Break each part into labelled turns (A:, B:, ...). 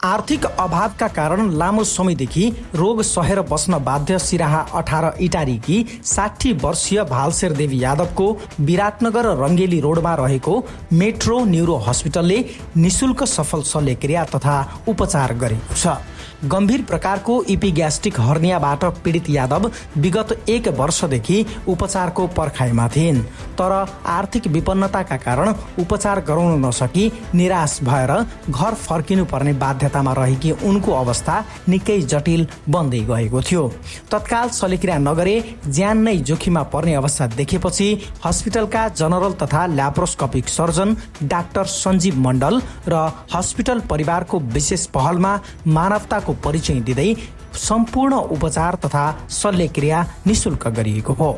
A: आर्थिक अभावका कारण लामो समयदेखि रोग सहेर बस्न बाध्य सिराहा 18 इटारीकी 60 वर्षीय भालसेर देवी यादवको विराटनगर रङ्गेली रोडमा रहेको मेट्रो न्युरो हस्पिटलले निशुल्क सफल शल्यक्रिया तथा उपचार गरेको छ। गम्भीर प्रकारको इपिग्यास्ट्रिक हर्नियाबाट पीडित यादव विगत 1 वर्षदेखि उपचारको पर्खाइमा थिइन्, तर आर्थिक विपन्नताका कारण उपचार गराउन नसकी निराश भएर घर फर्किनुपर्ने बाध्यतामा रहेकी उनको अवस्था निकै जटिल बन्दै गएको थियो। तत्काल शल्यक्रिया नगरे ज्यान नै जोखिममा पर्ने अवस्था देखेपछि हस्पिटलका जनरल तथा ल्याप्रोस्कोपिक सर्जन डाक्टर सञ्जीव मण्डल र हस्पिटल परिवारको विशेष पहलमा मानवताको परिचय दिँदै सम्पूर्ण उपचार तथा शल्यक्रिया निशुल्क गरिएको हो।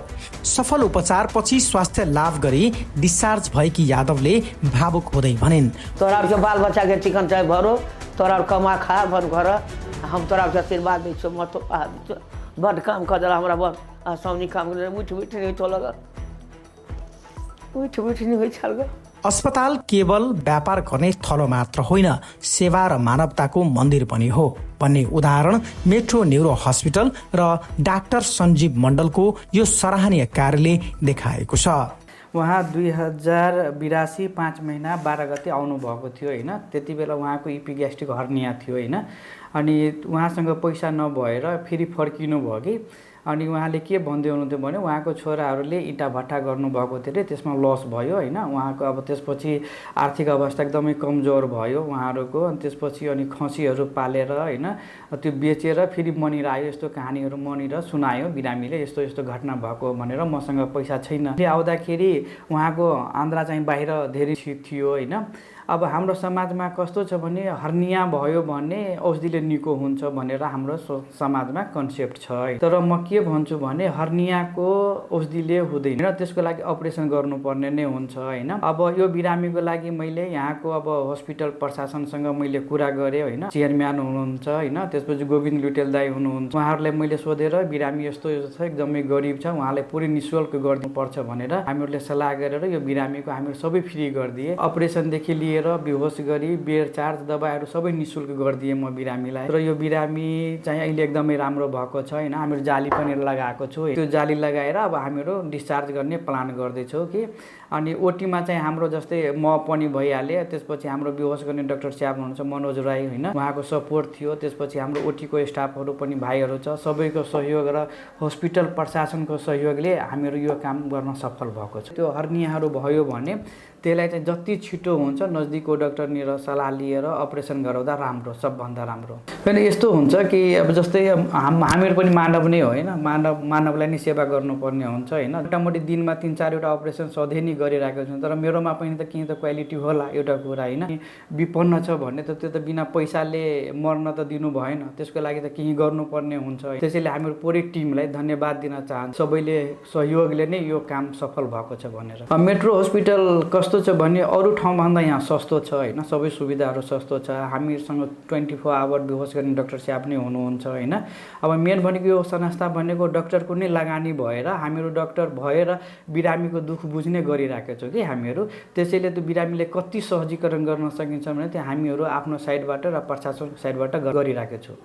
A: सफल उपचारपछि स्वास्थ्य लाभ गरी डिस्चार्ज भएकी यादवले भावुक हुँदै भनिन्,
B: तोरा बाल बच्चा के चिकन चाहे भरो, तोरा कमा खा भर घर, हम तोरा आशीर्वाद दै छौ, म तो बड काम कर देला हमरा, बस आसानी काम करे, उठ नहीं तो लगा, उठ नहीं होइ छल।
A: अस्पताल केवल व्यापार गर्ने थलो मात्र होइन, सेवा र मानवताको मन्दिर पनि हो भन्ने उदाहरण मेट्रो न्युरो हस्पिटल र डाक्टर सञ्जीव मण्डलको यो सराहनीय कार्यले देखाएको छ।
C: उहाँ 2082 5 महिना 12 गते आउनुभएको थियो होइन। त्यति बेला उहाँको इपिग्यास्ट्रिक हर्निया थियो होइन। अनि उहाँसँग पैसा नभएर फेरि फर्किनु भयो कि। अनि उहाँले के भन्दै हुनुहुन्थ्यो भने उहाँको छोराहरूले इँटा भट्टा गर्नुभएको थियो अरे, त्यसमा लस भयो होइन। उहाँको अब त्यसपछि आर्थिक अवस्था एकदमै कमजोर भयो उहाँहरूको। अनि त्यसपछि अनि खसीहरू पालेर होइन त्यो बेचेर फेरि मनिर आयो। यस्तो कहानीहरू मनिर सुनायो बिरामीले, यस्तो यस्तो घटना भएको भनेर। मसँग पैसा छैन आउँदाखेरि उहाँको आन्द्रा चाहिँ बाहिर धेरै थियो होइन। अब हाम्रो समाजमा कस्तो छ भने हर्निया भयो भने औषधिले निको हुन्छ भनेर हाम्रो समाजमा कन्सेप्ट छ। तर म के भन्छु भने हर्नियाको औषधिले हुँदैन, त्यसको लागि अपरेसन गर्नुपर्ने नै हुन्छ होइन। अब यो बिरामीको लागि मैले यहाँको अब हस्पिटल प्रशासनसँग मैले कुरा गरेँ होइन। चेयरम्यान हुनुहुन्छ होइन, त्यसपछि गोविन्द लुटेल दाई हुनुहुन्छ। उहाँहरूलाई मैले सोधेर बिरामी यस्तो छ, एकदमै गरिब छ, उहाँलाई पुरै निःशुल्क गर्नुपर्छ भनेर हामीहरूले सल्लाह गरेर यो बिरामीको हामीले सबै फ्री गरिदिए। अपरेसनदेखि लिएर बेहोस गरी बेड चार्ज दबाईहरू सबै निःशुल्क गरिदिएँ म बिरामीलाई। र यो बिरामी चाहिँ अहिले एकदमै राम्रो भएको छ होइन। हामीहरू जाली पनि लगाएको छु, त्यो जाली लगाएर अब हामीहरू डिस्चार्ज गर्ने प्लान गर्दैछौँ कि। अनि ओटीमा चाहिँ हाम्रो जस्तै म पनि भइहालेँ। त्यसपछि हाम्रो बेहोस गर्ने डाक्टर साहब हुनुहुन्छ मनोज राई होइन, उहाँको सपोर्ट थियो। त्यसपछि हाम्रो ओटीको स्टाफहरू पनि भाइहरू छ, सबैको सहयोग र हस्पिटल प्रशासनको सहयोगले हामीहरू यो काम गर्न सफल भएको छ। त्यो हर्नियाहरू भयो भने त्यसलाई चाहिँ जति छिटो हुन्छ नजिकको डाक्टरनिर सल्लाह लिएर अपरेसन गराउँदा राम्रो, सबभन्दा राम्रो। किन यस्तो हुन्छ कि अब जस्तै हामीहरू पनि मानव नै हो होइन, मानवलाई नै सेवा गर्नुपर्ने हुन्छ होइन। मोटामोटी दिनमा 3-4 वटा अपरेसन सधैँ नै गरिरहेको छु, तर मेरोमा पनि त केही त क्वालिटी होला एउटा कुरा होइन। विपन्न छ भने त त्यो त बिना पैसाले मर्न त दिनु भएन, त्यसको लागि त केही गर्नुपर्ने हुन्छ। त्यसैले हामीहरू पुरै टिमलाई धन्यवाद दिन चाहन्छु, सबैले सहयोगले नै यो काम सफल भएको छ भनेर। मेट्रो हस्पिटल कस्तो छ भने अरू ठाउँभन्दा यहाँ सस्तो छ होइन, सबै सुविधाहरू सस्तो छ। हामीसँग 24 आवर बेहोस गर्ने डाक्टर साहब नै हुनुहुन्छ होइन। अब मेन भनेको यो संस्था भनेको डाक्टरको नै लगानी भएर हामीहरू डाक्टर भएर बिरामीको दुःख बुझ्ने गरिरहेको छौँ कि हामीहरू। त्यसैले त्यो बिरामीले कति सहजीकरण गर्न सकिन्छ भने त्यो हामीहरू आफ्नो साइडबाट र प्रशासनको साइडबाट गरिरहेको छौँ।